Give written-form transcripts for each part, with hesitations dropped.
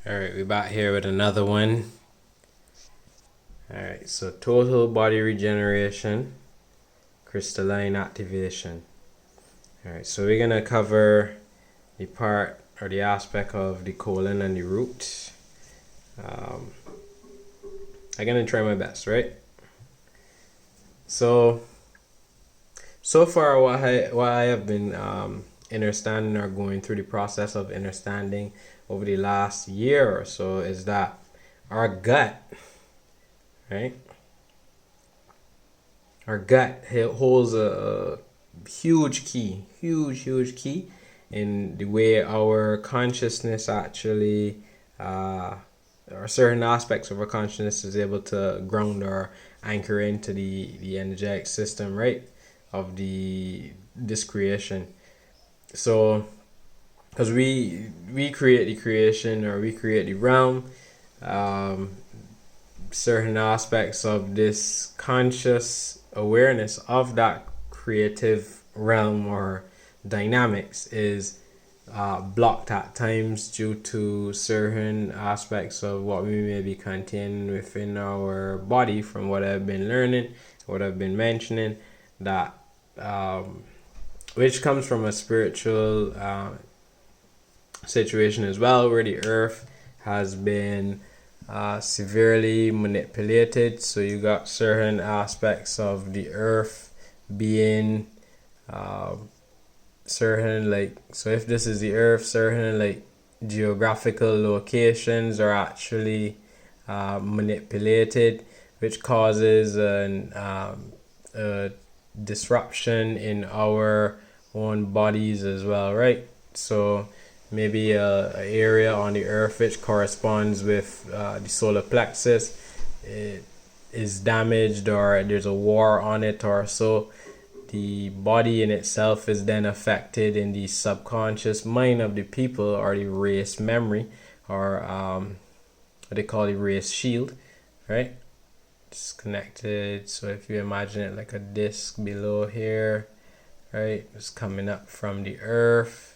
Alright, we're back here with another one. Alright, so total body regeneration, crystalline activation. Alright, so we're gonna cover the part or the aspect of the colon and the root. I'm gonna try my best, right? So far what I have been understanding or going through the process of understanding over the last year or so is that our gut, right? Our gut holds a huge key in the way our consciousness actually, or certain aspects of our consciousness is able to ground or anchor into the energetic system, right, of this creation. So because we create the creation, or we create the realm, certain aspects of this conscious awareness of that creative realm or dynamics is blocked at times due to certain aspects of what we may be containing within our body, from what I've been learning, what I've been mentioning, that which comes from a spiritual situation as well, where the earth has been severely manipulated. So you got certain aspects of the earth being certain, like, so if this is the earth, certain like geographical locations are actually manipulated, which causes a disruption in our own bodies as well, right? So maybe a area on the earth which corresponds with the solar plexus, it is damaged, or there's a war on it, or so the body in itself is then affected in the subconscious mind of the people, or the race memory, or what they call the race shield, right? It's connected. So if you imagine it like a disc below here, right, it's coming up from the earth,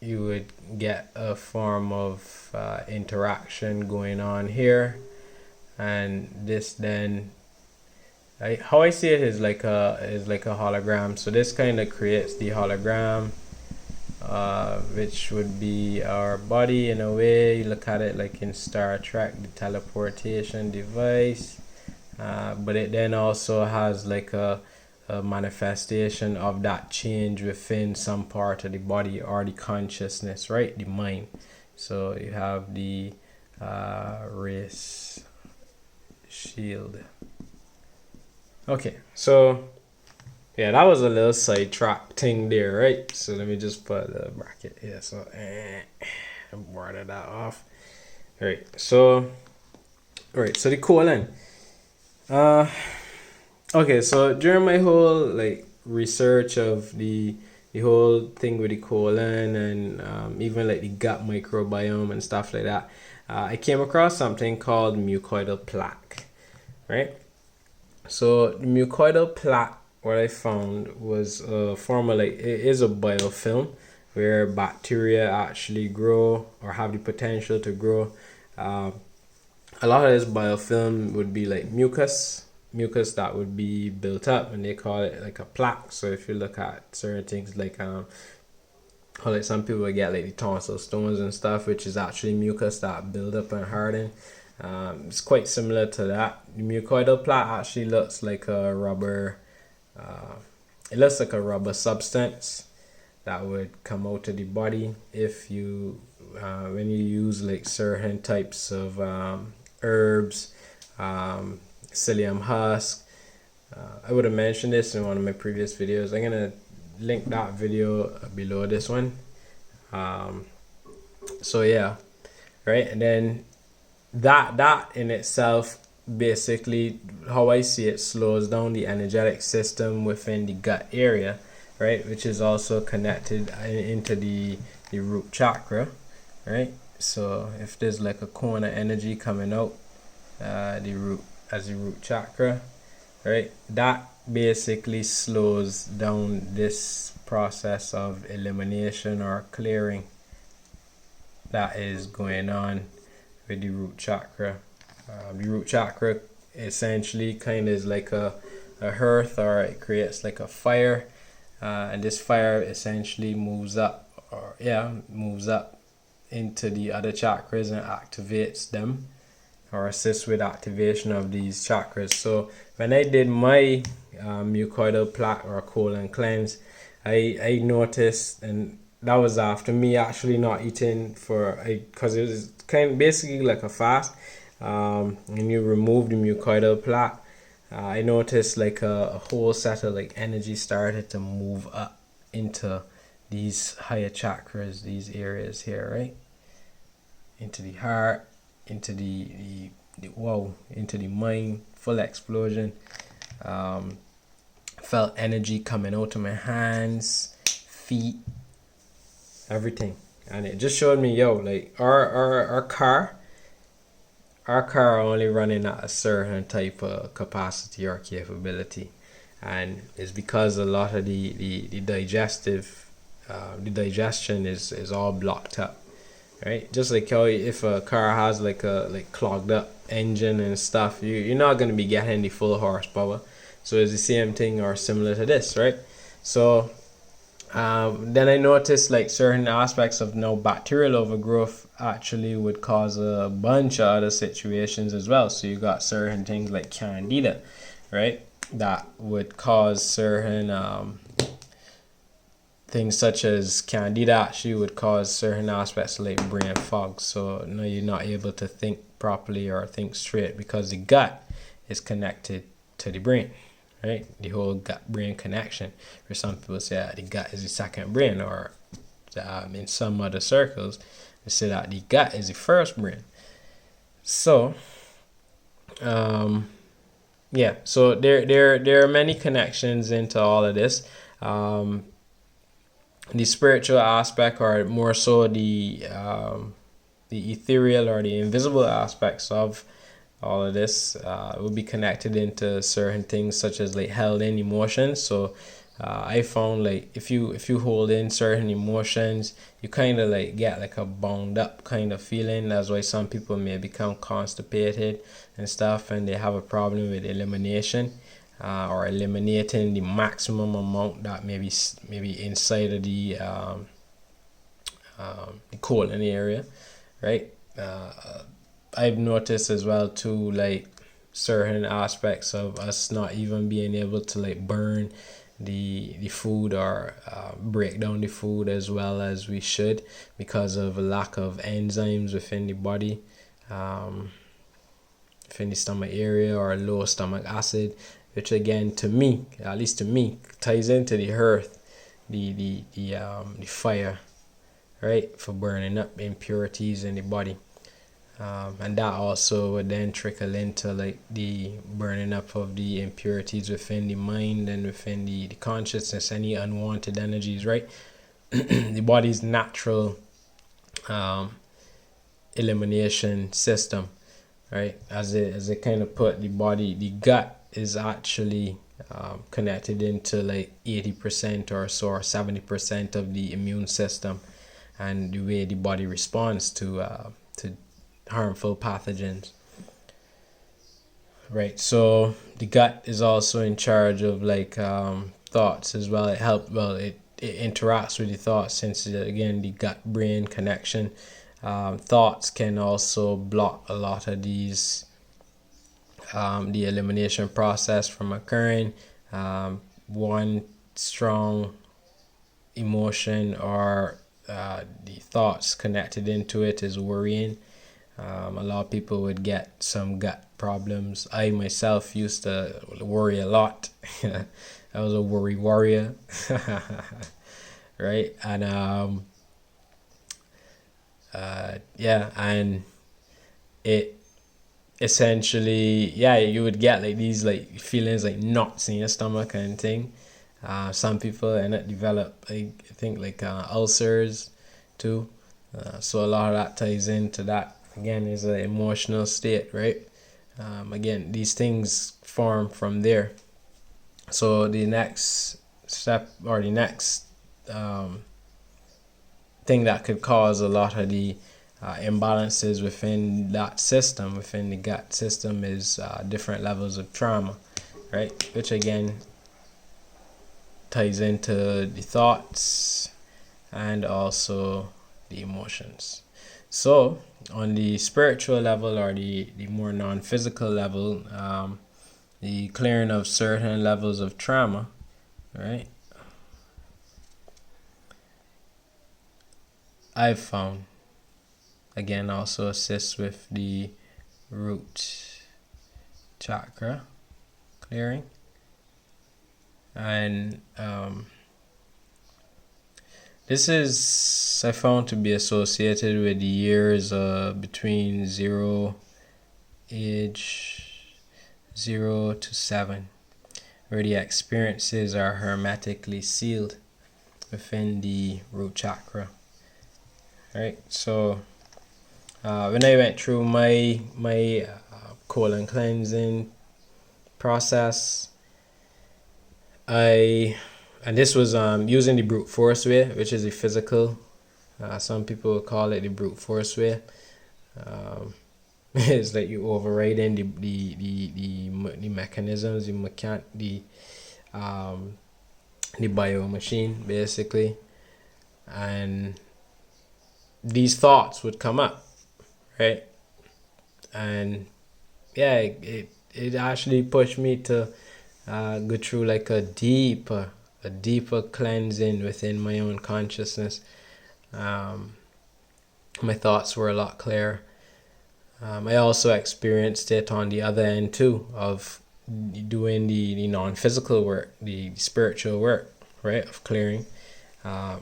you would get a form of interaction going on here, and this then, how I see it is like a hologram. So this kind of creates the hologram, which would be our body in a way. You look at it like in Star Trek, the teleportation device, but it then also has like a manifestation of that change within some part of the body, or the consciousness, right, the mind. So you have the race shield. Okay, so yeah, that was a little sidetrack thing there, right? So let me just put a bracket here. So border that off. All right, so the colon. Okay, so during my whole like research of the whole thing with the colon, and even like the gut microbiome and stuff like that, I came across something called mucoidal plaque, right? So the mucoidal plaque, what I found was a form of, like, it is a biofilm where bacteria actually grow or have the potential to grow. A lot of this biofilm would be like mucus that would be built up, and they call it like a plaque. So if you look at certain things like how like some people get like the tonsil stones and stuff, which is actually mucus that build up and harden. It's quite similar to that. The mucoidal plaque actually looks like a rubber. It looks like a rubber substance that would come out of the body if you, when you use like certain types of herbs, psyllium husk. I would have mentioned this in one of my previous videos. I'm gonna link that video below this one. So yeah, right, and then that in itself, basically, how I see it, slows down the energetic system within the gut area, right, which is also connected into the root chakra, right? So if there's like a cone of energy coming out the root, as the root chakra, right, that basically slows down this process of elimination or clearing. that is going on with the root chakra. The root chakra essentially kind of is like a hearth, or it creates like a fire, and this fire essentially moves up, moves up into the other chakras and activates them, or assists with activation of these chakras. So when I did my mucoidal plaque or colon cleanse, I noticed, and that was after me actually not eating because it was kind of basically like a fast. When you remove the mucoidal plaque, I noticed like a whole set of like energy started to move up into these higher chakras, these areas here, right? Into the heart, into into the mind, full explosion. Felt energy coming out of my hands, feet, everything. And it just showed me, like our car only running at a certain type of capacity or capability. And it's because a lot of the digestion is all blocked up, right? Just like how if a car has like a clogged up engine and stuff, you're not going to be getting the full horsepower. So it's the same thing or similar to this, right? So then I noticed like certain aspects of bacterial overgrowth actually would cause a bunch of other situations as well. So you got certain things like candida, right? That would cause certain things such as candida actually would cause certain aspects of like brain fog. So now you're not able to think properly or think straight because the gut is connected to the brain, right? The whole gut-brain connection. For some people say that the gut is the second brain, or in some other circles, they say that the gut is the first brain. So, so there are many connections into all of this. The spiritual aspect, or more so the ethereal or the invisible aspects of all of this will be connected into certain things such as like held in emotions. So I found like if you hold in certain emotions, you kind of like get like a bound up kind of feeling. That's why some people may become constipated and stuff, and they have a problem with elimination, or eliminating the maximum amount that maybe inside of the colon area, right? I've noticed as well too, like certain aspects of us not even being able to like burn the food, or break down the food as well as we should, because of a lack of enzymes within the body, within the stomach area, or low stomach acid, which again, to me, at least to me, ties into the earth, the fire, right, for burning up impurities in the body. And that also would then trickle into like the burning up of the impurities within the mind and within the consciousness, any unwanted energies, right? The body's natural elimination system, right? As it kind of put the body, the gut is actually connected into like 80% or so, or 70% of the immune system, and the way the body responds to harmful pathogens, right? So the gut is also in charge of like thoughts as well. It interacts with the thoughts, since again the gut brain connection. Thoughts can also block a lot of these the elimination process from occurring. One strong emotion, or the thoughts connected into it, is worrying. A lot of people would get some gut problems. I myself used to worry a lot. I was a worry warrior, right? And and it essentially, you would get like these like feelings like knots in your stomach and thing. Some people end up develop, I think, like ulcers too. So a lot of that ties into that. Again, is an emotional state, right? Again, these things form from there. So the next step, or the next thing that could cause a lot of the imbalances within that system, within the gut system, is different levels of trauma, right? Which again ties into the thoughts and also the emotions. So on the spiritual level, or the more non-physical level, the clearing of certain levels of trauma, right, I've found again also assists with the root chakra clearing. And this is, I found, to be associated with the years between age 0 to 7, where the experiences are hermetically sealed within the root chakra. Right, so when I went through my colon cleansing process, and this was using the brute force way, which is a physical. Some people call it the brute force way. It's like you overriding the mechanisms, the bio machine basically, and these thoughts would come up, right? And yeah, it actually pushed me to go through like a deeper cleansing within my own consciousness. My thoughts were a lot clearer. I also experienced it on the other end too, of doing the non-physical work, the spiritual work, right, of clearing,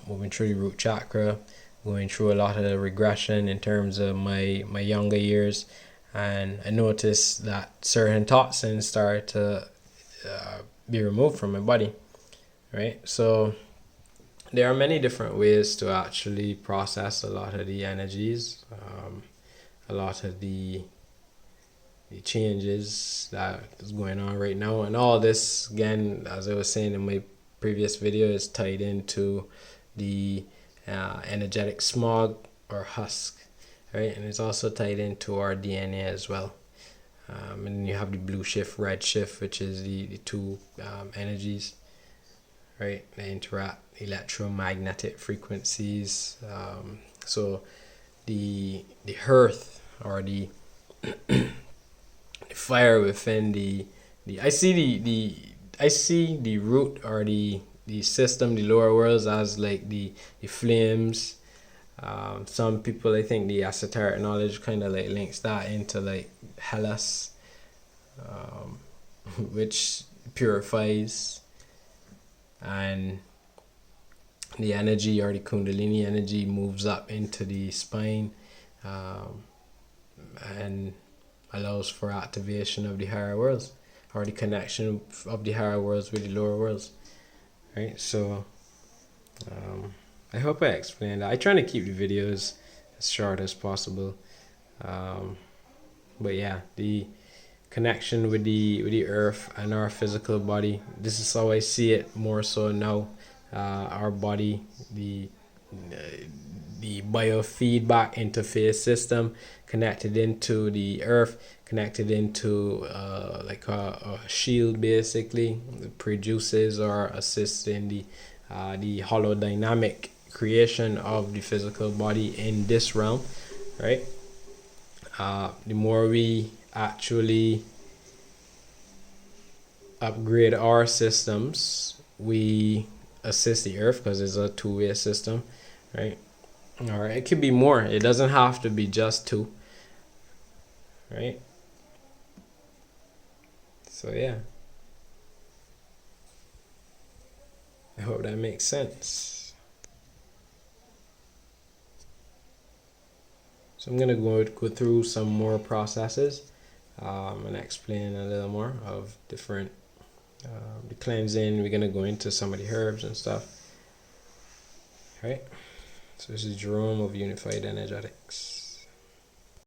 moving through the root chakra, going through a lot of the regression in terms of my younger years. And I noticed that certain toxins started to be removed from my body, right? So there are many different ways to actually process a lot of the energies, a lot of the changes that is going on right now. And all this, again, as I was saying in my previous video, is tied into the energetic smog or husk, right? And it's also tied into our DNA as well. And then you have the blue shift, red shift, which is the two energies, right? They interact, electromagnetic frequencies. So the earth, or the fire within the I see the root, or the system, the lower worlds, as like the flames. Some people, I think the esoteric knowledge kind of like links that into like Hellas, which purifies, and the energy, or the Kundalini energy, moves up into the spine, and allows for activation of the higher worlds, or the connection of the higher worlds with the lower worlds, right? So I hope I explained that. I try to keep the videos as short as possible, but yeah, the connection with the earth and our physical body, this is how I see it more so now. Our body, the biofeedback interface system, connected into the earth, connected into like a shield basically, that produces or assists in the holodynamic creation of the physical body in this realm, right? The more we actually upgrade our systems, we assist the earth, because it's a two-way system, right? Or it could be more. It doesn't have to be just two, right? So yeah, I hope that makes sense. So I'm gonna go through some more processes, and explain a little more of different the cleansing. We're gonna go into some of the herbs and stuff, right? So this is Jerome of Unified Energetics.